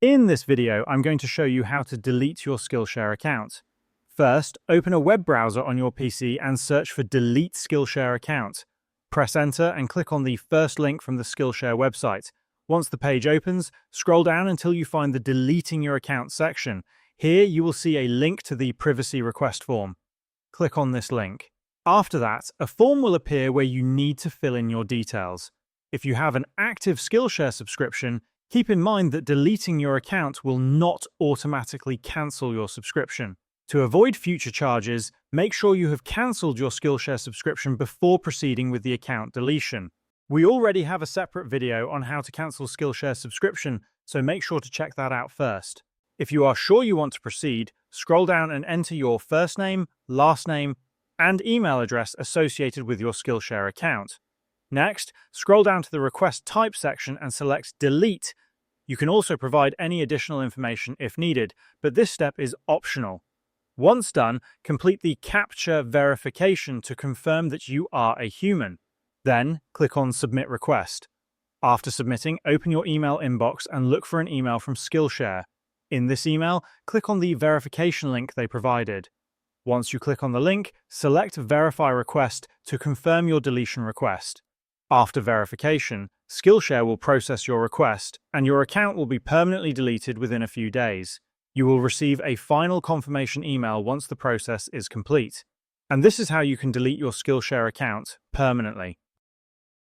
In this video, I'm going to show you how to delete your Skillshare account. First, open a web browser on your PC and search for Delete Skillshare Account. Press Enter and click on the first link from the Skillshare website. Once the page opens, scroll down until you find the Deleting Your Account section. Here, you will see a link to the privacy request form. Click on this link. After that, a form will appear where you need to fill in your details. If you have an active Skillshare subscription, keep in mind that deleting your account will not automatically cancel your subscription. To avoid future charges, make sure you have cancelled your Skillshare subscription before proceeding with the account deletion. We already have a separate video on how to cancel Skillshare subscription, so make sure to check that out first. If you are sure you want to proceed, scroll down and enter your first name, last name, and email address associated with your Skillshare account. Next, scroll down to the Request Type section and select Delete. You can also provide any additional information if needed, but this step is optional. Once done, complete the CAPTCHA verification to confirm that you are a human. Then, click on Submit Request. After submitting, open your email inbox and look for an email from Skillshare. In this email, click on the verification link they provided. Once you click on the link, select Verify Request to confirm your deletion request. After verification, Skillshare will process your request, and your account will be permanently deleted within a few days. You will receive a final confirmation email once the process is complete. And this is how you can delete your Skillshare account permanently.